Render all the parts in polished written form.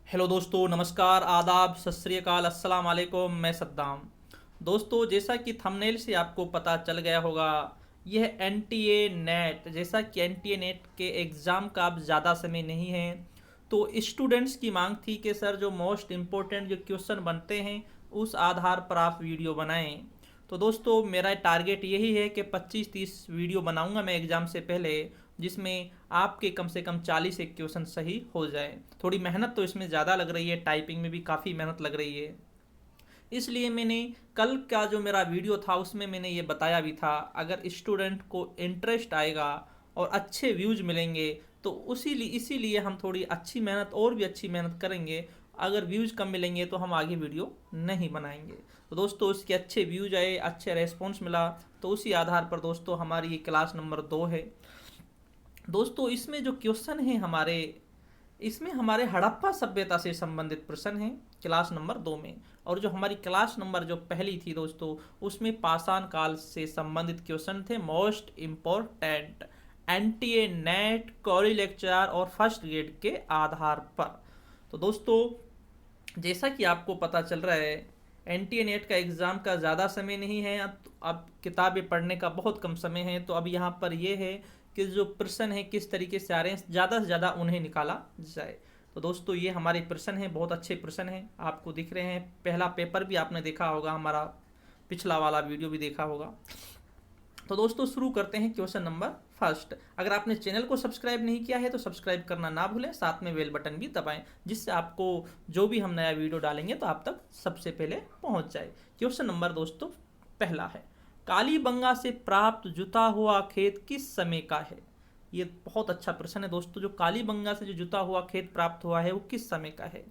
Hello दोस्तों, नमस्कार, आदाब, सत श्री अकाल, अस्सलाम वालेकुम। मैं सद्दाम। दोस्तों, जैसा कि थंबनेल से आपको पता चल गया होगा, यह एनटीए नेट, जैसा कि एनटीए नेट के एग्ज़ाम का अब ज़्यादा समय नहीं है, तो स्टूडेंट्स की मांग थी कि सर जो मोस्ट इम्पोर्टेंट जो क्वेश्चन बनते हैं उस आधार पर आप वीडियो बनाएं। तो दोस्तों, मेरा टारगेट यही है कि 25-30 वीडियो बनाऊंगा मैं एग्ज़ाम से पहले, जिसमें आपके कम से कम 40 एक क्वेश्चन सही हो जाए। थोड़ी मेहनत तो इसमें ज़्यादा लग रही है, टाइपिंग में भी काफ़ी मेहनत लग रही है। इसलिए मैंने कल का जो मेरा वीडियो था उसमें मैंने ये बताया भी था, अगर स्टूडेंट को इंटरेस्ट आएगा और अच्छे व्यूज मिलेंगे तो इसीलिए हम थोड़ी अच्छी मेहनत और भी अच्छी मेहनत करेंगे। अगर व्यूज कम मिलेंगे तो हम आगे वीडियो नहीं बनाएंगे। तो दोस्तों, उसके अच्छे व्यूज आए, अच्छे रेस्पॉन्स मिला, तो उसी आधार पर दोस्तों हमारी ये क्लास नंबर 2 है। दोस्तों, इसमें जो क्वेश्चन है इसमें हमारे हड़प्पा सभ्यता से संबंधित प्रश्न हैं क्लास नंबर 2 में। और जो हमारी क्लास नंबर जो पहली थी दोस्तों, उसमें पाषाण काल से संबंधित क्वेश्चन थे most important, NTA net query lecture और फर्स्ट ग्रेड के आधार पर। तो दोस्तों, जैसा कि आपको पता चल रहा है, एनटीए नेट का एग्ज़ाम का ज़्यादा समय नहीं है, अब किताबें पढ़ने का बहुत कम समय है। तो अब यहाँ पर ये है कि जो प्रश्न है किस तरीके से आ रहे हैं, ज़्यादा से ज़्यादा उन्हें निकाला जाए। तो दोस्तों, ये हमारे प्रश्न हैं, बहुत अच्छे प्रश्न हैं, आपको दिख रहे हैं। पहला पेपर भी आपने देखा होगा, हमारा पिछला वाला वीडियो भी देखा होगा। तो दोस्तों, शुरू करते हैं क्वेश्चन नंबर फर्स्ट। अगर आपने चैनल को सब्सक्राइब नहीं किया है तो सब्सक्राइब करना ना भूलें, साथ में बेल बटन भी दबाएं, जिससे आपको जो भी हम नया वीडियो डालेंगे तो आप तक सबसे पहले पहुंच जाए। क्वेश्चन नंबर दोस्तों पहला है, कालीबंगा से प्राप्त जुता हुआ खेत किस समय का है? ये बहुत अच्छा प्रश्न है दोस्तों। जो कालीबंगा से जो जुता हुआ खेत प्राप्त हुआ है वो किस समय का है?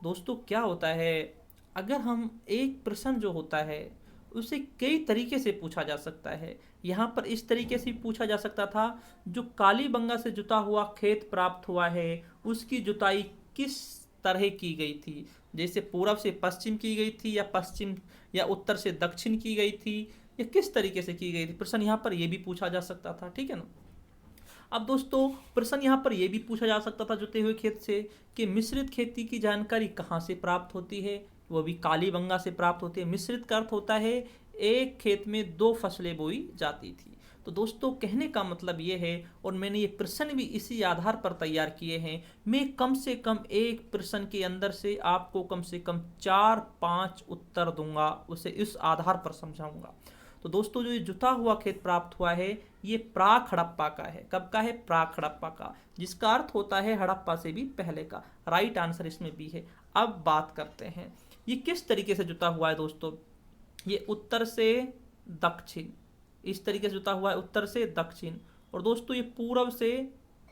दोस्तों, क्या होता है, अगर हम एक प्रश्न जो होता है उसे कई तरीके से पूछा जा सकता है। यहाँ पर इस तरीके से पूछा जा सकता था, जो कालीबंगा से जुता हुआ खेत प्राप्त हुआ है उसकी जुताई किस तरह की गई थी? जैसे पूरब से पश्चिम की गई थी, या पश्चिम या उत्तर से दक्षिण की गई थी, या किस तरीके से की गई थी? प्रश्न यहाँ पर यह भी पूछा जा सकता था, ठीक है ना। अब दोस्तों, प्रश्न यहाँ पर यह भी पूछा जा सकता था जुते हुए खेत से, कि मिश्रित खेती की जानकारी कहाँ से प्राप्त होती है? वो भी कालीबंगा से प्राप्त होती है। मिश्रित का अर्थ होता है एक खेत में दो फसलें बोई जाती थी। तो दोस्तों, कहने का मतलब ये है, और मैंने ये प्रश्न भी इसी आधार पर तैयार किए हैं। मैं कम से कम एक प्रश्न के अंदर से आपको कम से कम 4-5 उत्तर दूंगा, उसे इस आधार पर समझाऊंगा। तो दोस्तों, जो ये जुता हुआ खेत प्राप्त हुआ है ये प्राक हड़प्पा का है। कब का है? प्राक हड़प्पा का, जिसका अर्थ होता है हड़प्पा से भी पहले का। राइट आंसर इसमें भी है। अब बात करते हैं ये किस तरीके से जुता हुआ है दोस्तों। ये उत्तर से दक्षिण, इस तरीके से जुता हुआ है, उत्तर से दक्षिण। और दोस्तों, ये पूरब से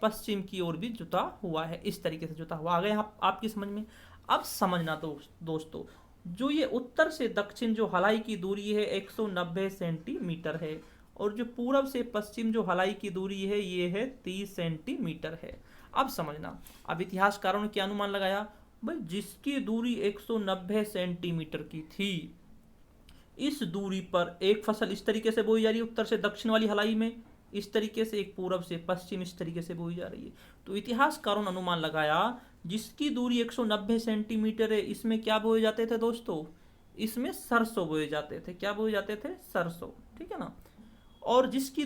पश्चिम की ओर भी जुता हुआ है, इस तरीके से जुता हुआ। आ गए आपकी समझ में? अब समझना दोस्तों, जो ये उत्तर से दक्षिण जो हलाई की दूरी है 190 सेंटीमीटर है, और जो पूरब से पश्चिम जो हलाई की दूरी है ये है 30 सेंटीमीटर है। अब समझना, अब इतिहासकारों ने क्या अनुमान लगाया भाई, जिसकी दूरी 190 सेंटीमीटर की थी, इस दूरी पर एक फसल इस तरीके से बोई जा रही है उत्तर से दक्षिण वाली हलाई में, इस तरीके से एक पूरब से पश्चिम इस तरीके से बोई जा रही है। तो इतिहासकारों ने अनुमान लगाया, जिसकी दूरी 190 सेंटीमीटर है, इसमें क्या बोए जाते थे दोस्तों? इसमें सरसों बोए जाते थे। क्या बोए जाते थे? सरसों, ठीक है ना। और जिसकी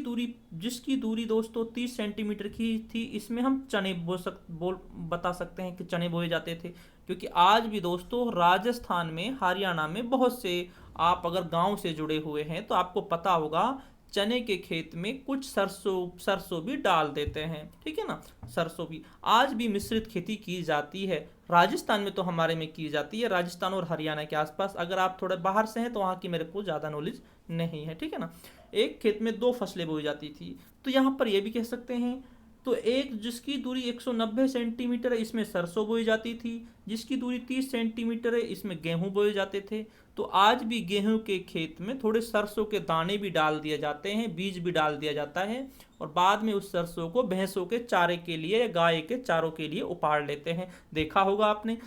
दूरी दोस्तों 30 सेंटीमीटर की थी, इसमें हम चने बता सकते हैं कि चने बोए जाते थे। क्योंकि आज भी दोस्तों राजस्थान में, हरियाणा में बहुत से, आप अगर गांव से जुड़े हुए हैं तो आपको पता होगा, चने के खेत में कुछ सरसों भी डाल देते हैं, ठीक है ना। सरसों भी आज भी मिश्रित खेती की जाती है। राजस्थान में तो हमारे में की जाती है, राजस्थान और हरियाणा के आसपास। अगर आप थोड़े बाहर से हैं तो वहाँ की मेरे को ज़्यादा नॉलेज नहीं है, ठीक है ना। एक खेत में दो फसलें बोई जाती थी। तो यहाँ पर यह भी कह सकते हैं, तो एक जिसकी दूरी 190 सेंटीमीटर है इसमें सरसों बोई जाती थी, जिसकी दूरी 30 सेंटीमीटर है इसमें गेहूं बोए जाते थे। तो आज भी गेहूं के खेत में थोड़े सरसों के दाने भी डाल दिए जाते हैं, बीज भी डाल दिया जाता है, और बाद में उस सरसों को भैंसों के चारे के लिए या गाय के चारों के लिए उपाड़ लेते हैं। देखा होगा आपने।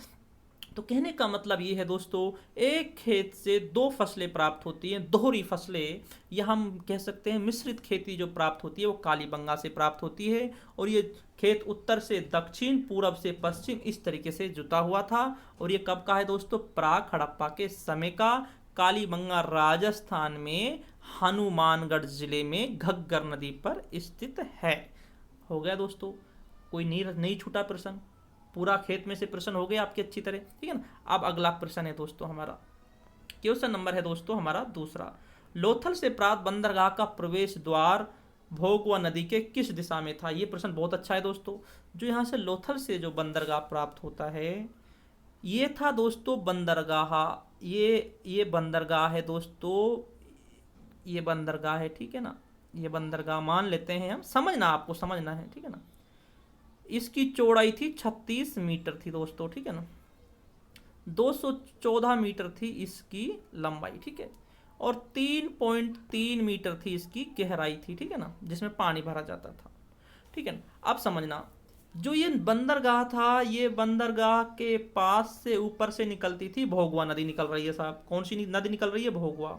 तो कहने का मतलब ये है दोस्तों, एक खेत से दो फसलें प्राप्त होती हैं, दोहरी फसलें, या हम कह सकते हैं मिश्रित खेती जो प्राप्त होती है वो कालीबंगा से प्राप्त होती है। और ये खेत उत्तर से दक्षिण, पूरब से पश्चिम इस तरीके से जुता हुआ था। और ये कब का है दोस्तों? प्राक हड़प्पा के समय का। कालीबंगा राजस्थान में हनुमानगढ़ जिले में घग्गर नदी पर स्थित है। हो गया दोस्तों, कोई नहीं छूटा प्रश्न, पूरा खेत में से प्रश्न हो गए आपके अच्छी तरह, ठीक है ना। अब अगला प्रश्न है दोस्तों हमारा, क्वेश्चन नंबर है दोस्तों हमारा दूसरा। लोथल से प्राप्त बंदरगाह का प्रवेश द्वार भोगवा नदी के किस दिशा में था? ये प्रश्न बहुत अच्छा है दोस्तों। जो यहाँ से लोथल से जो बंदरगाह प्राप्त होता है, ये था दोस्तों बंदरगाह, ये बंदरगाह है दोस्तों, ये बंदरगाह है, ठीक है ना। ये बंदरगाह मान लेते हैं हम, समझना, आपको समझना है, ठीक है ना। इसकी चौड़ाई थी 36 मीटर थी दोस्तों, ठीक है ना। 214 मीटर थी इसकी लंबाई, ठीक है। और 3.3 मीटर थी इसकी गहराई थी, ठीक है ना, जिसमें पानी भरा जाता था, ठीक है ना। अब समझना, जो ये बंदरगाह था, ये बंदरगाह के पास से ऊपर से निकलती थी भोगवा नदी निकल रही है साहब। कौन सी नदी निकल रही है? भोगवा,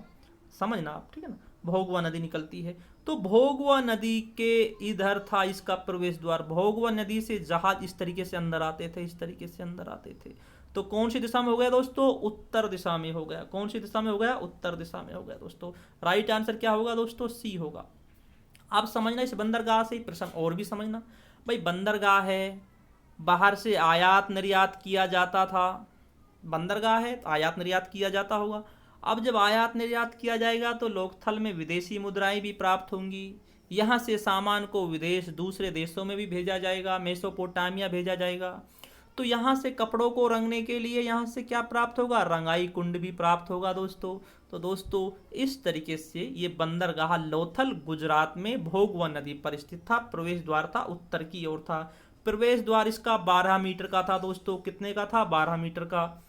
समझना आप, ठीक है ना। भोगवा नदी निकलती है, तो भोगवा नदी के इधर था इसका प्रवेश द्वार। भोगवा नदी से जहाज इस तरीके से अंदर आते थे, इस तरीके से अंदर आते थे। तो कौन सी दिशा में हो गया दोस्तों? उत्तर दिशा में हो गया। कौन सी दिशा में हो गया? उत्तर दिशा में हो गया दोस्तों। राइट आंसर क्या होगा दोस्तों? सी होगा। अब समझना, इस बंदरगाह से प्रश्न और भी समझना। भाई बंदरगाह है, बाहर से आयात निर्यात किया जाता था, बंदरगाह है तो आयात निर्यात किया जाता होगा। अब जब आयात निर्यात किया जाएगा तो लोकथल में विदेशी मुद्राएं भी प्राप्त होंगी। यहाँ से सामान को विदेश दूसरे देशों में भी भेजा जाएगा, मेसोपोटामिया भेजा जाएगा। तो यहाँ से कपड़ों को रंगने के लिए यहाँ से क्या प्राप्त होगा? रंगाई कुंड भी प्राप्त होगा दोस्तों। तो दोस्तों इस तरीके से ये बंदरगाह लोथल गुजरात में भोगवा नदी पर स्थित था। प्रवेश द्वार था उत्तर की ओर था। प्रवेश द्वार इसका 12 मीटर का था दोस्तों। कितने का था? 12 मीटर का।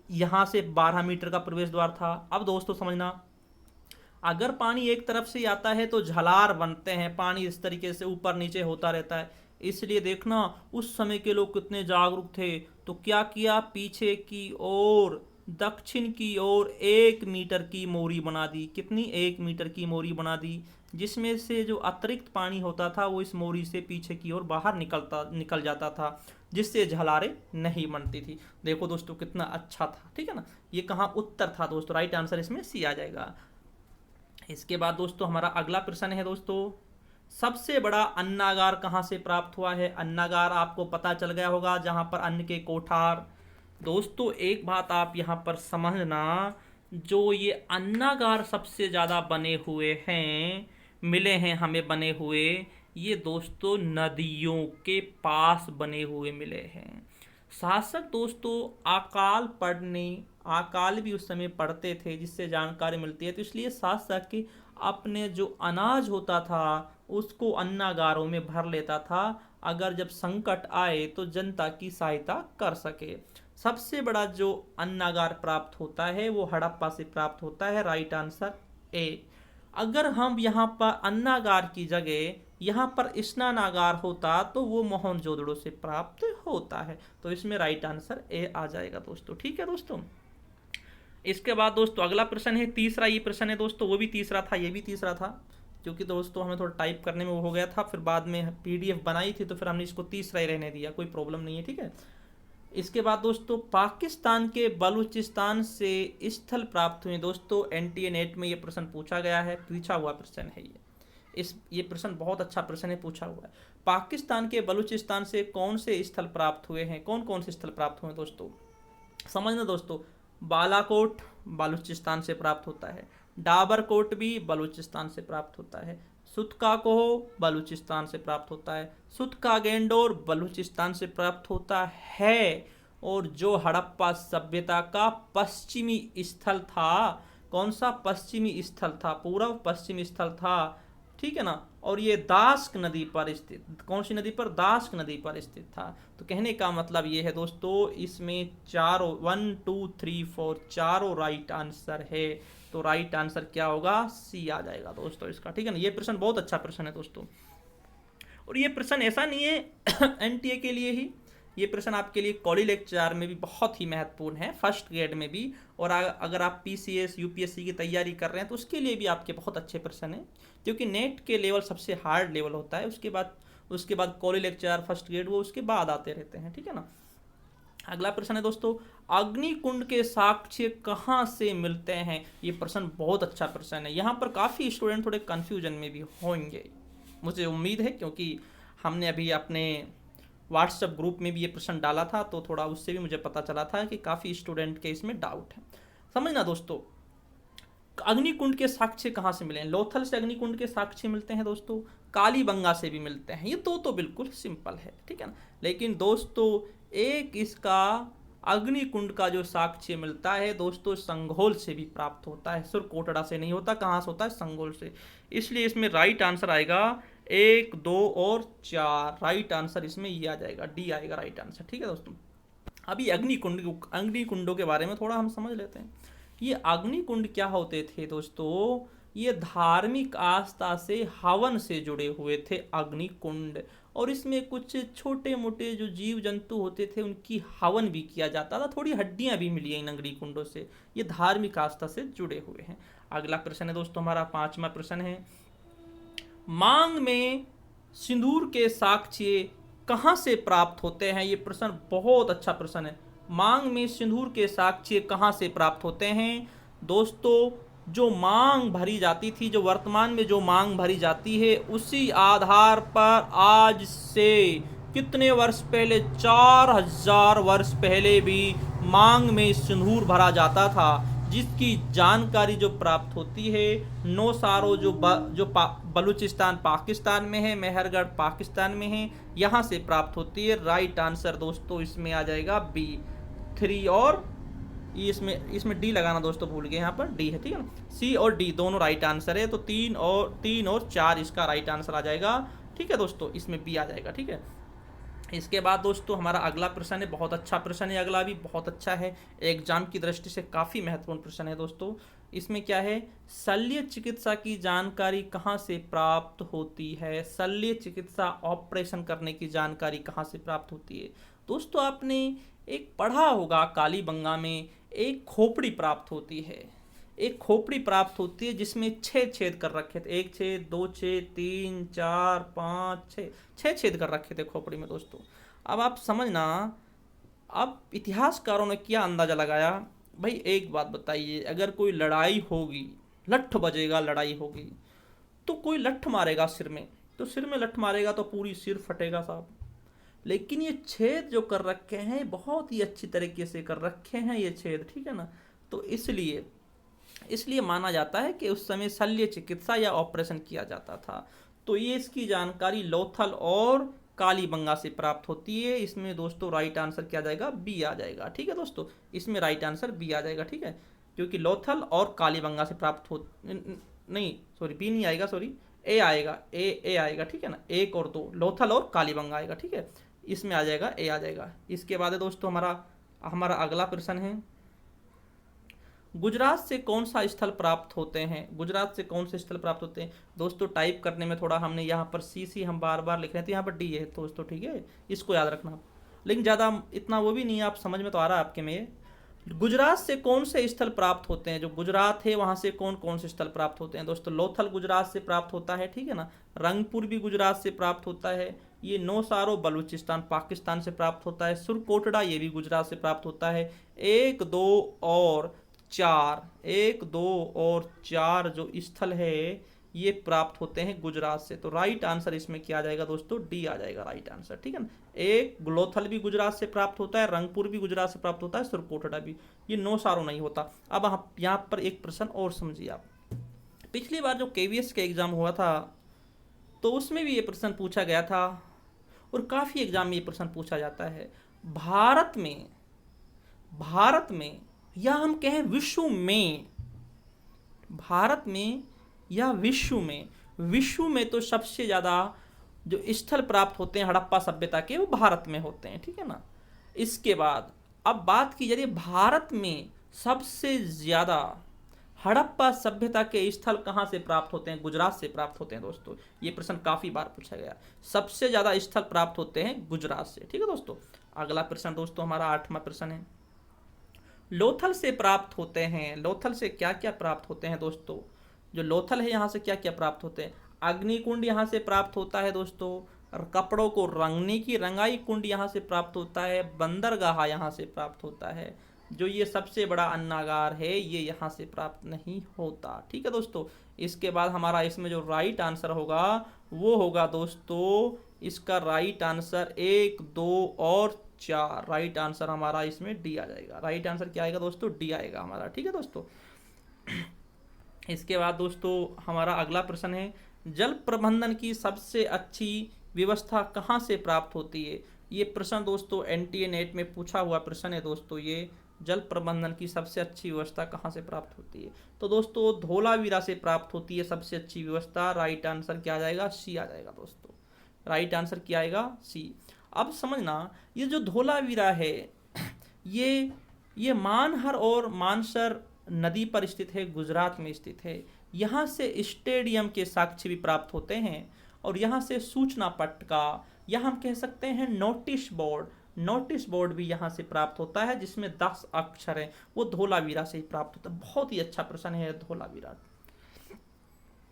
यहाँ से 12 मीटर का प्रवेश द्वार था। अब दोस्तों समझना, अगर पानी एक तरफ से आता है तो झलार बनते हैं, पानी इस तरीके से ऊपर नीचे होता रहता है। इसलिए देखना उस समय के लोग कितने जागरूक थे। तो क्या किया? पीछे की ओर, दक्षिण की ओर 1 मीटर की मोरी बना दी। कितनी? 1 मीटर की मोरी बना दी, जिसमें से जो अतिरिक्त पानी होता था वो इस मोरी से पीछे की ओर बाहर निकल जाता था, जिससे झलारे नहीं बनती थी। देखो दोस्तों कितना अच्छा था, ठीक है ना। ये कहाँ? उत्तर था दोस्तों। राइट आंसर इसमें सी आ जाएगा। इसके बाद दोस्तों हमारा अगला प्रश्न है दोस्तों, सबसे बड़ा अन्नागार कहाँ से प्राप्त हुआ है? अन्नागार आपको पता चल गया होगा, जहाँ पर अन्न के कोठार। दोस्तों एक बात आप यहाँ पर समझना, जो ये अन्नागार सबसे ज़्यादा बने हुए हैं, मिले हैं हमें बने हुए, ये दोस्तों नदियों के पास बने हुए मिले हैं। शासक दोस्तों अकाल भी उस समय पढ़ते थे, जिससे जानकारी मिलती है। तो इसलिए शासक के अपने जो अनाज होता था उसको अन्नागारों में भर लेता था, अगर जब संकट आए तो जनता की सहायता कर सके। सबसे बड़ा जो अन्नागार प्राप्त होता है वो हड़प्पा से प्राप्त होता है। Right answer A. अगर हम यहाँ पर अन्नागार की जगह यहाँ पर स्नानागार होता तो वो मोहनजोदड़ो से प्राप्त होता है। तो इसमें राइट आंसर ए आ जाएगा दोस्तों, ठीक है दोस्तों। इसके बाद दोस्तों अगला प्रश्न है तीसरा। ये प्रश्न है दोस्तों, वो भी तीसरा था, ये भी तीसरा था, क्योंकि दोस्तों हमें थोड़ा टाइप करने में वो हो गया था, फिर बाद में पीडीएफ बनाई थी तो फिर हमने इसको तीसरा ही रहने दिया, कोई प्रॉब्लम नहीं है, ठीक है। इसके बाद दोस्तों पाकिस्तान के बलूचिस्तान से स्थल प्राप्त हुए। दोस्तों एनटीए नेट में ये प्रश्न पूछा गया है, पूछा हुआ प्रश्न है ये प्रश्न बहुत अच्छा प्रश्न है, पूछा हुआ है। पाकिस्तान के बलूचिस्तान से कौन से स्थल प्राप्त हुए हैं? कौन कौन से स्थल प्राप्त हुए दोस्तों? समझना दोस्तों, बालाकोट बलूचिस्तान से प्राप्त होता है, डाबरकोट भी बलूचिस्तान से प्राप्त होता है, सुतकाकोह बलूचिस्तान से प्राप्त होता है, सुतकागेंडोर बलूचिस्तान से प्राप्त होता है। और जो हड़प्पा सभ्यता का पश्चिमी स्थल था, कौन सा पश्चिमी स्थल था? पूर्व पश्चिमी स्थल था, ठीक है ना। और ये दास्क नदी पर स्थित, कौन सी नदी पर? दास्क नदी पर स्थित था। तो कहने का मतलब ये है दोस्तों, इसमें चारों 1 2 3 4 चारों राइट आंसर है। तो राइट आंसर क्या होगा? सी आ जाएगा दोस्तों इसका, ठीक है ना। ये प्रश्न बहुत अच्छा प्रश्न है दोस्तों, और ये प्रश्न ऐसा नहीं है एनटीए के लिए ही, ये प्रश्न आपके लिए कॉली लेक्चर में भी बहुत ही महत्वपूर्ण है, फर्स्ट ग्रेड में भी, और अगर आप पीसीएस यूपीएससी की तैयारी कर रहे हैं तो उसके लिए भी आपके बहुत अच्छे प्रश्न हैं, क्योंकि नेट के लेवल सबसे हार्ड लेवल होता है, उसके बाद कॉली लेक्चर फर्स्ट ग्रेड वो उसके बाद आते रहते हैं, ठीक है ना। अगला प्रश्न है दोस्तों, अग्निकुंड के साक्ष्य कहाँ से मिलते हैं। ये प्रश्न बहुत अच्छा प्रश्न है। यहाँ पर काफ़ी स्टूडेंट थोड़े कंफ्यूजन में भी होंगे, मुझे उम्मीद है, क्योंकि हमने अभी अपने व्हाट्सएप ग्रुप में भी ये प्रश्न डाला था, तो थोड़ा उससे भी मुझे पता चला था कि काफ़ी स्टूडेंट के इसमें डाउट है। समझना दोस्तों, अग्निकुंड के साक्ष्य कहाँ से मिले हैं। लोथल से अग्निकुंड के साक्ष्य मिलते हैं दोस्तों, कालीबंगा से भी मिलते हैं। ये तो बिल्कुल सिंपल है, ठीक है ना। लेकिन दोस्तों एक इसका अग्निकुंड का जो साक्ष्य मिलता है दोस्तों, संघोल से भी प्राप्त होता है, सुरकोटड़ा से नहीं होता। कहाँ से होता है, संघोल से। इसलिए इसमें राइट आंसर आएगा 1, 2 और 4। राइट आंसर इसमें ये आ जाएगा, डी आएगा राइट आंसर, ठीक है दोस्तों। अभी अग्निकुंडों के बारे में थोड़ा हम समझ लेते हैं। ये अग्निकुंड क्या होते थे दोस्तों, ये धार्मिक आस्था से हवन से जुड़े हुए थे अग्निकुंड, और इसमें कुछ छोटे मोटे जो जीव जंतु होते थे उनकी हवन भी किया जाता था, थोड़ी हड्डियां भी मिली हैं इन अग्निकुंडों से। ये धार्मिक आस्था से जुड़े हुए हैं। अगला प्रश्न है दोस्तों, हमारा 5वां प्रश्न है, मांग में सिंदूर के साक्ष्य कहाँ से प्राप्त होते हैं। ये प्रश्न बहुत अच्छा प्रश्न है। मांग में सिंदूर के साक्ष्य कहाँ से प्राप्त होते हैं दोस्तों, जो मांग भरी जाती थी, जो वर्तमान में जो मांग भरी जाती है, उसी आधार पर आज से कितने वर्ष पहले, 4000 वर्ष पहले भी मांग में सिंदूर भरा जाता था, जिसकी जानकारी जो प्राप्त होती है नौसारो बलूचिस्तान पाकिस्तान में है, मेहरगढ़ पाकिस्तान में है, यहाँ से प्राप्त होती है। राइट आंसर दोस्तों इसमें आ जाएगा बी। 3 और इसमें डी लगाना दोस्तों भूल गए, यहाँ पर डी है, ठीक है ना। सी और डी दोनों राइट आंसर है, तो 3 और 4 इसका राइट आंसर आ जाएगा, ठीक है दोस्तों। इसमें बी आ जाएगा, ठीक है। इसके बाद दोस्तों हमारा अगला प्रश्न है, बहुत अच्छा प्रश्न है, अगला भी बहुत अच्छा है, एग्जाम की दृष्टि से काफ़ी महत्वपूर्ण प्रश्न है दोस्तों। इसमें क्या है, शल्य चिकित्सा की जानकारी कहाँ से प्राप्त होती है। शल्य चिकित्सा ऑपरेशन करने की जानकारी कहाँ से प्राप्त होती है दोस्तों, आपने एक पढ़ा होगा कालीबंगा में एक खोपड़ी प्राप्त होती है, एक खोपड़ी प्राप्त होती है जिसमें 6 छेद कर रखे थे, 1 छेद, 2 छेद, 3, 4, 5, 6 छेद कर रखे थे खोपड़ी में दोस्तों। अब आप समझना, अब इतिहासकारों ने क्या अंदाजा लगाया, भाई एक बात बताइए, अगर कोई लड़ाई होगी, लठ बजेगा, लड़ाई होगी, तो कोई लठ मारेगा सिर में, तो सिर में लठ मारेगा तो पूरी सिर फटेगा साहब। लेकिन ये छेद जो कर रखे हैं बहुत ही अच्छी तरीके से कर रखे हैं ये छेद, ठीक है ना। तो इसलिए माना जाता है कि उस समय शल्य चिकित्सा या ऑपरेशन किया जाता था। तो ये इसकी जानकारी लोथल और कालीबंगा से प्राप्त होती है। इसमें दोस्तों राइट आंसर क्या जाएगा, बी आ जाएगा, ठीक है दोस्तों। इसमें राइट आंसर बी आ जाएगा, ठीक है, क्योंकि लोथल और कालीबंगा से प्राप्त हो, नहीं सॉरी बी नहीं आएगा, सॉरी ए आएगा, ए आएगा, ठीक है ना। 1 और 2 लोथल और कालीबंगा आएगा, ठीक है। इसमें आ जाएगा, ए आ जाएगा। इसके बाद है दोस्तों हमारा अगला प्रश्न है, गुजरात से कौन सा स्थल प्राप्त होते हैं। गुजरात से कौन से स्थल प्राप्त होते हैं दोस्तों, टाइप करने में थोड़ा हमने यहाँ पर सी हम बार बार लिख रहे थे, यहाँ पर डी है दोस्तों, ठीक है, इसको याद रखना। लेकिन ज़्यादा इतना वो भी नहीं है, आप समझ में तो आ रहा है आपके में। गुजरात से कौन से स्थल प्राप्त होते हैं, जो गुजरात है वहाँ से कौन कौन से स्थल प्राप्त होते हैं दोस्तों, लोथल गुजरात से प्राप्त होता है, ठीक है ना। रंगपुर भी गुजरात से प्राप्त होता है। ये नौसारो बलूचिस्तान पाकिस्तान से प्राप्त होता है। सुरकोटड़ा ये भी गुजरात से प्राप्त होता है। 1, 2 और 4 जो स्थल है ये प्राप्त होते हैं गुजरात से। तो राइट आंसर इसमें क्या आ जाएगा दोस्तों, डी आ जाएगा राइट आंसर, ठीक है ना। एक लोथल भी गुजरात से प्राप्त होता है, रंगपुर भी गुजरात से प्राप्त होता है, सुरकोटड़ा भी, ये नौसारो नहीं होता। अब आप यहाँ पर एक प्रश्न और समझिए आप, पिछली बार जो केवीएस का एग्जाम हुआ था तो उसमें भी ये प्रश्न पूछा गया था, और काफ़ी एग्जाम में ये प्रश्न पूछा जाता है। भारत में या हम कहें विश्व में, भारत में या विश्व में तो सबसे ज़्यादा जो स्थल प्राप्त होते हैं हड़प्पा सभ्यता के, वो भारत में होते हैं, ठीक है ना। इसके बाद अब बात की जा रही है भारत में सबसे ज़्यादा हड़प्पा सभ्यता के स्थल कहाँ से प्राप्त होते हैं, गुजरात से प्राप्त होते हैं दोस्तों। ये प्रश्न काफ़ी बार पूछा गया, सबसे ज़्यादा स्थल प्राप्त होते हैं गुजरात से, ठीक है दोस्तों। अगला प्रश्न दोस्तों हमारा 8वां प्रश्न है, लोथल से प्राप्त होते हैं, लोथल से क्या क्या प्राप्त होते हैं दोस्तों? जो लोथल है यहाँ से क्या क्या प्राप्त होते हैं? अग्निकुंड यहाँ से प्राप्त होता है दोस्तों, और कपड़ों को रंगने की रंगाई कुंड यहाँ से प्राप्त होता है, बंदरगाह यहाँ से प्राप्त होता है। जो ये सबसे बड़ा अन्नागार है ये यहाँ से प्राप्त नहीं होता। ठीक है दोस्तों, इसके बाद हमारा इसमें जो राइट आंसर होगा वो होगा दोस्तों, इसका राइट आंसर 1, 2 और 4, राइट आंसर हमारा इसमें डी आ जाएगा। राइट आंसर क्या आएगा दोस्तों? डी आएगा हमारा। ठीक है दोस्तों, इसके बाद दोस्तों हमारा अगला प्रश्न है, जल प्रबंधन की सबसे अच्छी व्यवस्था कहाँ से प्राप्त होती है? ये प्रश्न दोस्तों एनटीए नेट में पूछा हुआ प्रश्न है दोस्तों, ये जल प्रबंधन की सबसे अच्छी व्यवस्था कहाँ से प्राप्त होती है? तो दोस्तों धोलावीरा से प्राप्त होती है सबसे अच्छी व्यवस्था। राइट आंसर क्या आ जाएगा? सी आ जाएगा दोस्तों। राइट आंसर क्या आएगा? सी। अब समझना, ये जो धोलावीरा है ये मानहर और मानसर नदी पर स्थित है, गुजरात में स्थित है। यहाँ से स्टेडियम के साक्ष्य भी प्राप्त होते हैं, और यहाँ से सूचना पट्टिका, या हम कह सकते हैं नोटिस बोर्ड भी यहाँ से प्राप्त होता है, जिसमें 10 अक्षर हैं, वो धोलावीरा से ही प्राप्त होता है। बहुत ही अच्छा प्रश्न है धोलावीरा।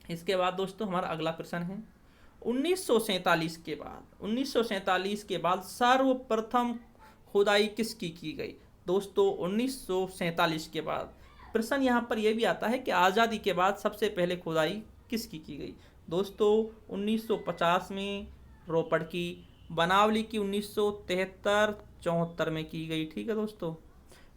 इसके बाद दोस्तों हमारा अगला प्रश्न है, 1947 के बाद सर्वप्रथम खुदाई किसकी की गई? दोस्तों 1947 के बाद प्रश्न यहाँ पर यह भी आता है कि आज़ादी के बाद सबसे पहले खुदाई किसकी की गई? दोस्तों 1950 में रोपड़ की, बनावली की 1973-74 में की गई। ठीक है दोस्तों,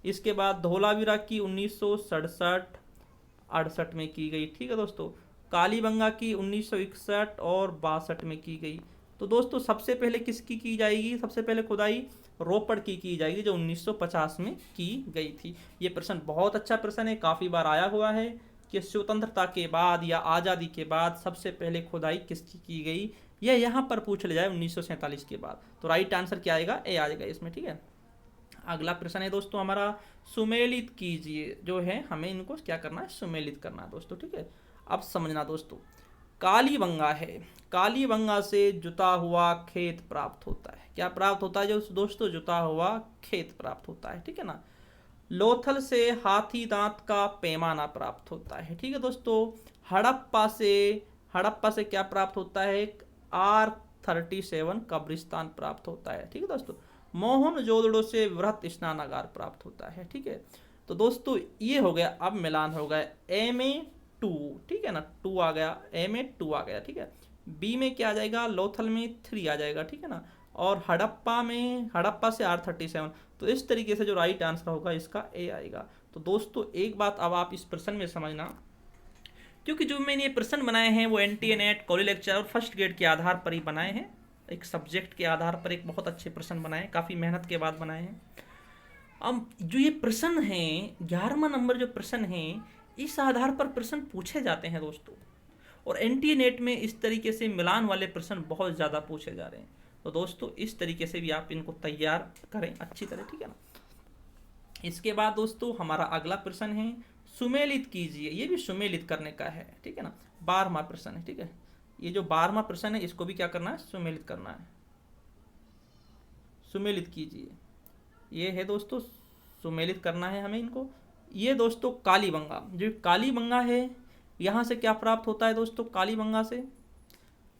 इसके बाद धोलावीरा की 1967-68 में की गई। ठीक है दोस्तों, कालीबंगा की 1961 और 62 में की गई। तो दोस्तों सबसे पहले किसकी की जाएगी? सबसे पहले खुदाई रोपड़ की जाएगी, जो 1950 में की गई थी। ये प्रश्न बहुत अच्छा प्रश्न है, काफ़ी बार आया हुआ है कि स्वतंत्रता के बाद या आज़ादी के बाद सबसे पहले खुदाई किसकी की गई, यह यहाँ पर पूछ लिया जाए 1947 के बाद। तो राइट आंसर क्या आएगा? ए आ जाएगा इसमें। ठीक है, अगला प्रश्न है दोस्तों हमारा, सुमेलित कीजिए। जो है हमें इनको क्या करना है? सुमेलित करना है दोस्तों। ठीक है, अब समझना दोस्तों, कालीबंगा है, कालीबंगा से जुता हुआ खेत प्राप्त होता है। क्या प्राप्त होता है जो दोस्तों? जुता हुआ खेत प्राप्त होता है। ठीक है ना। लोथल से हाथी दांत का पैमाना प्राप्त होता है। ठीक है दोस्तों, हड़प्पा से क्या प्राप्त होता है? R37 कब्रिस्तान प्राप्त होता है। ठीक है दोस्तों, मोहनजोदड़ो से वृहत स्नानागार प्राप्त होता है। ठीक है, तो दोस्तों ये हो गया, अब मिलान हो गया MA2। ठीक है ना, 2 आ गया, MA2 आ गया। ठीक है, बी में क्या आ जाएगा? लोथल में 3 आ जाएगा। ठीक है ना, और हड़प्पा से R37। तो इस तरीके से जो राइट आंसर होगा इसका ए आएगा। तो दोस्तों एक बात अब आप इस प्रश्न में समझना, क्योंकि जो मैंने ये प्रश्न बनाए हैं वो एनटीए नेट, कॉलेज लेक्चर और फर्स्ट ग्रेड के आधार पर ही बनाए हैं। एक सब्जेक्ट के आधार पर एक बहुत अच्छे प्रश्न बनाए, काफ़ी मेहनत के बाद बनाए हैं। अब जो ये प्रश्न हैं, 11वां नंबर जो प्रश्न हैं, इस आधार पर प्रश्न पूछे जाते हैं दोस्तों, और एनटीए नेट में इस तरीके से मिलान वाले प्रश्न बहुत ज़्यादा पूछे जा रहे हैं। तो दोस्तों इस तरीके से भी आप इनको तैयार करें अच्छी तरह। ठीक है ना। इसके बाद दोस्तों हमारा अगला प्रश्न है, सुमेलित कीजिए। ये भी सुमेलित करने का है। ठीक है ना, 12वां प्रश्न है। ठीक है, ये जो 12वां प्रश्न है इसको भी क्या करना है? सुमेलित करना है। सुमेलित कीजिए, ये है दोस्तों, सुमेलित करना है हमें इनको। ये दोस्तों कालीबंगा, जो कालीबंगा है यहाँ से क्या प्राप्त होता है दोस्तों?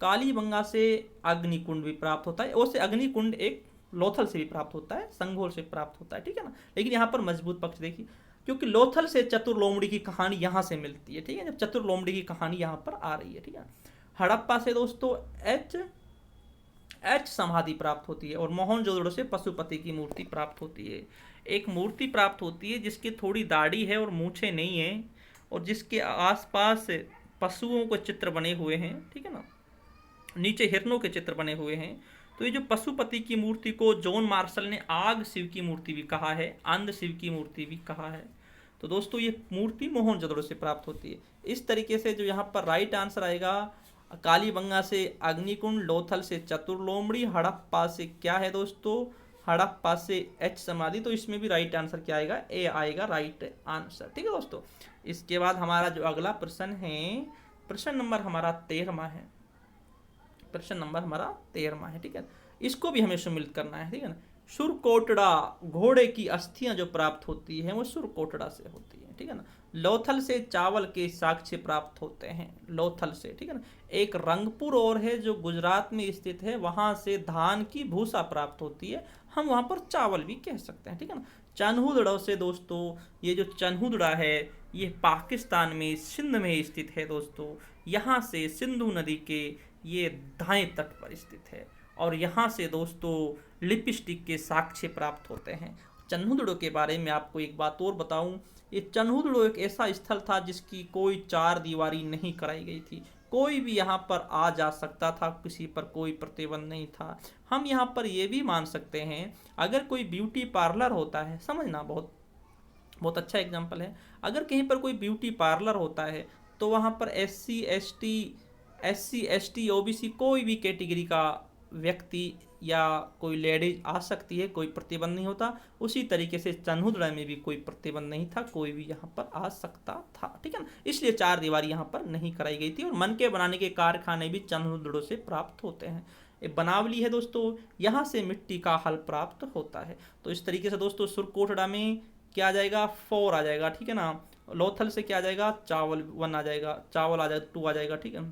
कालीबंगा से अग्निकुंड भी प्राप्त होता है। वैसे अग्निकुंड एक लोथल से भी प्राप्त होता है, संघोल से प्राप्त होता है। ठीक है ना, लेकिन यहाँ पर मजबूत पक्ष देखिए, क्योंकि लोथल से चतुर लोमड़ी की कहानी यहाँ से मिलती है। ठीक है, जब चतुर लोमड़ी की कहानी यहाँ पर आ रही है। ठीक है, हड़प्पा से दोस्तों एच समाधि प्राप्त होती है, और मोहनजोदड़ो से पशुपति की मूर्ति प्राप्त होती है। एक मूर्ति प्राप्त होती है जिसकी थोड़ी दाढ़ी है और मूछें नहीं है, और जिसके आसपास पशुओं के चित्र बने हुए हैं। ठीक है ना, नीचे हिरणों के चित्र बने हुए हैं। तो ये जो पशुपति की मूर्ति को जॉन मार्शल ने आग शिव की मूर्ति भी कहा है, अंध शिव की मूर्ति भी कहा है। तो दोस्तों ये मूर्ति मोहनजोदड़ो से प्राप्त होती है। इस तरीके से जो यहाँ पर राइट आंसर आएगा, कालीबंगा से अग्निकुंड, लोथल से चतुर लोमड़ी, हड़प्पा से क्या है दोस्तों? हड़प्पा से एच समाधि। तो इसमें भी राइट आंसर क्या आएगा? ए आएगा राइट आंसर। ठीक है दोस्तों, इसके बाद हमारा जो अगला प्रश्न है, प्रश्न नंबर हमारा 13वां है। प्रश्न नंबर हमारा 13वां है। ठीक है, इसको भी हमें सुमेलित करना है। ठीक है ना, सुरकोटड़ा, घोड़े की अस्थियां जो प्राप्त होती हैं वो सुरकोटड़ा से होती हैं, ठीक है ना। लोथल से चावल के साक्ष्य प्राप्त होते हैं, लोथल से, ठीक है ना। एक रंगपुर और है जो गुजरात में स्थित है, वहां से धान की भूसा प्राप्त होती है, हम वहां पर चावल भी कह सकते हैं, ठीक है ना। चन्हुदड़ो से दोस्तों, ये जो चन्हुदड़ा है ये पाकिस्तान में सिंध में स्थित है दोस्तों। यहाँ से सिंधु नदी के ये दाएं तट पर स्थित है, और यहाँ से दोस्तों लिपस्टिक के साक्ष्य प्राप्त होते हैं। चन्हुदड़ो के बारे में आपको एक बात और बताऊं, ये चन्हुदड़ो एक ऐसा स्थल था जिसकी कोई चार दीवारी नहीं कराई गई थी, कोई भी यहाँ पर आ जा सकता था, किसी पर कोई प्रतिबंध नहीं था। हम यहाँ पर ये भी मान सकते हैं, अगर कोई ब्यूटी पार्लर होता है, समझना बहुत बहुत अच्छा एग्जाम्पल है, अगर कहीं पर कोई ब्यूटी पार्लर होता है तो वहाँ पर S C S T OBC कोई भी कैटेगरी का व्यक्ति या कोई लेडीज आ सकती है, कोई प्रतिबंध नहीं होता। उसी तरीके से चन्हुदड़ा में भी कोई प्रतिबंध नहीं था, कोई भी यहाँ पर आ सकता था, ठीक है ना। इसलिए चार दीवारी यहाँ पर नहीं कराई गई थी, और मन के बनाने के कारखाने भी चन्हुदड़ों से प्राप्त होते हैं। एक बनावली है दोस्तों, यहाँ से मिट्टी का हल प्राप्त होता है। तो इस तरीके से दोस्तों सुरकोटड़ा में क्या आ जाएगा, 4 आ जाएगा, ठीक है ना। लोथल से क्या आ जाएगा, चावल 1 आ जाएगा, चावल आ जाएगा 2 आ जाएगा, ठीक है।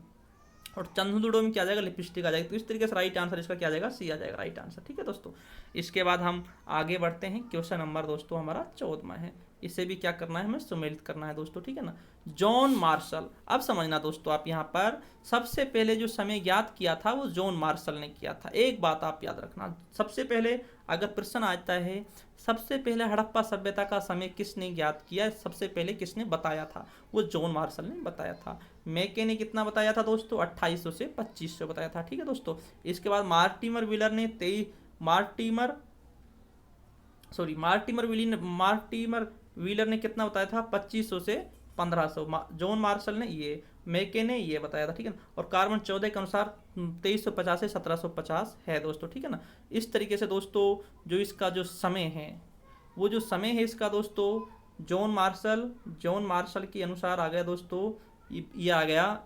और चंदुड़ो में क्या आ जाएगा, लिपस्टिक आ जाएगा। तो इस तरीके से राइट आंसर इसका क्या आ जाएगा, सी आ जाएगा राइट आंसर, ठीक है दोस्तों। इसके बाद हम आगे बढ़ते हैं, क्वेश्चन नंबर दोस्तों हमारा 14वां है। इसे भी क्या करना है, हमें सम्मिलित करना है दोस्तों, ठीक है ना। जॉन मार्शल, अब समझना दोस्तों, आप यहाँ पर सबसे पहले जो समय ज्ञात किया था वो जॉन मार्शल ने किया था। एक बात आप याद रखना, सबसे पहले अगर प्रश्न आता है सबसे पहले हड़प्पा सभ्यता का समय किसने ज्ञात किया, सबसे पहले किसने बताया था, वो जॉन मार्शल ने बताया था। मैके ने कितना बताया था दोस्तों, 2800 से 2500 बताया था, ठीक है दोस्तों। इसके बाद मार्टिमर व्हीलर ने मार्टिमर व्हीलर ने कितना बताया था, 2500 से 1500। जॉन मार्शल ने ये, मैके ने ये बताया था, ठीक है ना। और कार्बन 14 के अनुसार 2350 से 1750 है दोस्तों, ठीक है ना। इस तरीके से दोस्तों जो इसका जो समय है, वो जो समय है इसका दोस्तों जॉन मार्शल के अनुसार आ गया दोस्तों, ये आ गया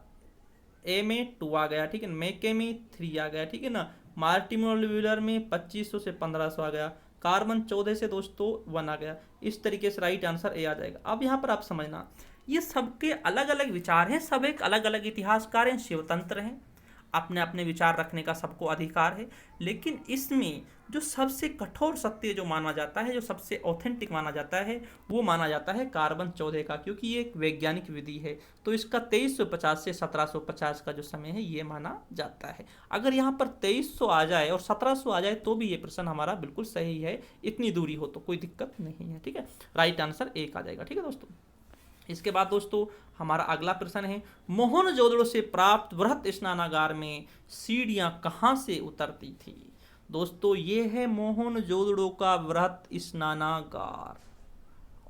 ए में 2 आ गया, ठीक है। मैके में 3 आ गया, ठीक है ना। मार्टिमर व्हीलर में 2500 से 1500 आ गया, कार्बन 14 से दोस्तों 1 आ गया। इस तरीके से राइट आंसर ए आ जाएगा। अब यहाँ पर आप समझना, ये सबके अलग अलग विचार हैं, सब एक अलग अलग इतिहासकार हैं, शिवतंत्र हैं, अपने अपने विचार रखने का सबको अधिकार है। लेकिन इसमें जो सबसे कठोर सत्य जो माना जाता है, जो सबसे ऑथेंटिक माना जाता है, वो माना जाता है कार्बन 14 का, क्योंकि ये एक वैज्ञानिक विधि है। तो इसका 2350 से 1750 का जो समय है ये माना जाता है। अगर यहाँ पर 2300 आ जाए और 1700 आ जाए तो भी ये प्रश्न हमारा बिल्कुल सही है, इतनी दूरी हो तो कोई दिक्कत नहीं है, ठीक है। राइट आंसर एक आ जाएगा, ठीक है दोस्तों। इसके बाद दोस्तों हमारा अगला प्रश्न है, मोहनजोदड़ो से प्राप्त वृहत स्नानागार में सीढ़ियां कहां से उतरती थी। दोस्तों ये है मोहनजोदड़ो का वृहत स्नानागार,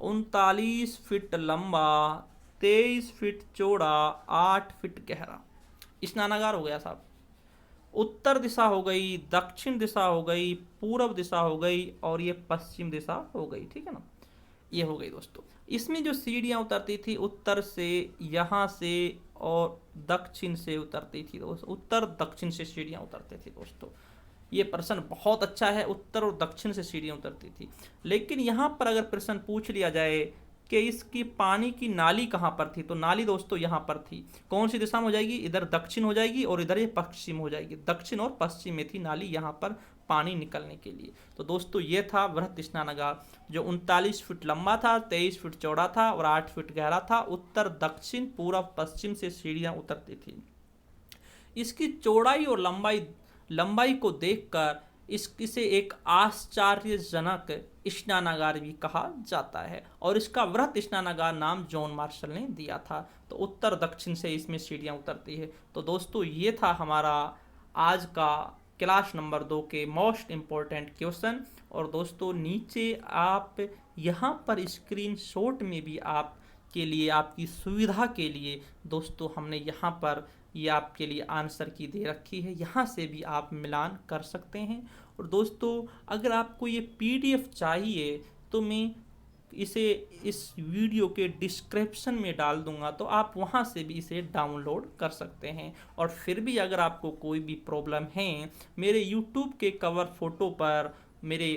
39 फीट लंबा, 23 फीट चौड़ा, 8 फीट गहरा स्नानागार हो गया साहब। उत्तर दिशा हो गई, दक्षिण दिशा हो गई, पूर्व दिशा हो गई, और ये पश्चिम दिशा हो गई, ठीक है ना। ये हो गई दोस्तों। इसमें जो सीढ़ियाँ उतरती थी, उत्तर से, यहाँ से और दक्षिण से उतरती थी दोस्तों, उत्तर दक्षिण से सीढ़ियाँ उतरती थी दोस्तों। ये प्रश्न बहुत अच्छा है, उत्तर और दक्षिण से सीढ़ियाँ उतरती थी। लेकिन यहाँ पर अगर प्रश्न पूछ लिया जाए कि इसकी पानी की नाली कहाँ पर थी, तो नाली दोस्तों यहाँ पर थी। कौन सी दिशा में हो जाएगी, इधर दक्षिण हो जाएगी और इधर ये पश्चिम हो जाएगी। दक्षिण और पश्चिम में थी नाली यहाँ पर पानी निकलने के लिए। तो दोस्तों ये था वृहत स्नानागार, जो 39 फीट लंबा था, 23 फीट चौड़ा था और 8 फीट गहरा था। उत्तर दक्षिण पूर्व पश्चिम से सीढ़ियाँ उतरती थी। इसकी चौड़ाई और लंबाई को देखकर इसे एक आश्चर्यजनक स्नानागार भी कहा जाता है, और इसका वृहत स्नानागार नाम जॉन मार्शल ने दिया था। तो उत्तर दक्षिण से इसमें सीढ़ियाँ उतरती है। तो दोस्तों ये था हमारा आज का क्लास नंबर 2 के मोस्ट इम्पोर्टेंट क्वेश्चन। और दोस्तों नीचे आप यहाँ पर स्क्रीनशॉट में भी आपके लिए, आपकी सुविधा के लिए दोस्तों हमने यहाँ पर ये आपके लिए आंसर की दे रखी है, यहाँ से भी आप मिलान कर सकते हैं। और दोस्तों अगर आपको ये पीडीएफ चाहिए तो मैं इसे इस वीडियो के डिस्क्रिप्शन में डाल दूंगा, तो आप वहां से भी इसे डाउनलोड कर सकते हैं। और फिर भी अगर आपको कोई भी प्रॉब्लम है, मेरे यूट्यूब के कवर फोटो पर मेरे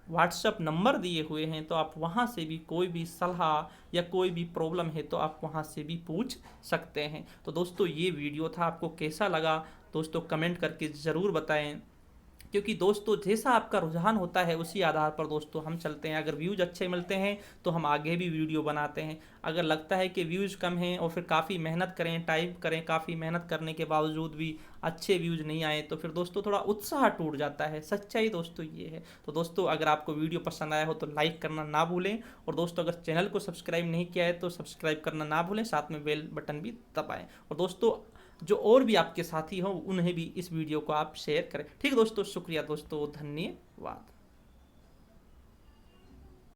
व्हाट्सअप नंबर दिए हुए हैं, तो आप वहाँ से भी कोई भी सलाह या कोई भी प्रॉब्लम है तो आप वहाँ से भी पूछ सकते हैं। तो दोस्तों ये वीडियो था, आपको कैसा लगा दोस्तों कमेंट करके ज़रूर बताएं, क्योंकि दोस्तों जैसा आपका रुझान होता है उसी आधार पर दोस्तों हम चलते हैं। अगर व्यूज़ अच्छे मिलते हैं तो हम आगे भी वीडियो बनाते हैं, अगर लगता है कि व्यूज़ कम हैं और फिर काफ़ी मेहनत करें, टाइप करें, काफ़ी मेहनत करने के बावजूद भी अच्छे व्यूज़ नहीं आए तो फिर दोस्तों थोड़ा उत्साह टूट जाता है। सच्चाई दोस्तों ये है। तो दोस्तों अगर आपको वीडियो पसंद आया हो तो लाइक करना ना भूलें, और दोस्तों अगर चैनल को सब्सक्राइब नहीं किया है तो सब्सक्राइब करना ना भूलें, साथ में बेल बटन भी दबाएं। और दोस्तों जो और भी आपके साथी हों उन्हें भी इस वीडियो को आप शेयर करें। ठीक है दोस्तों, शुक्रिया दोस्तों, धन्यवाद।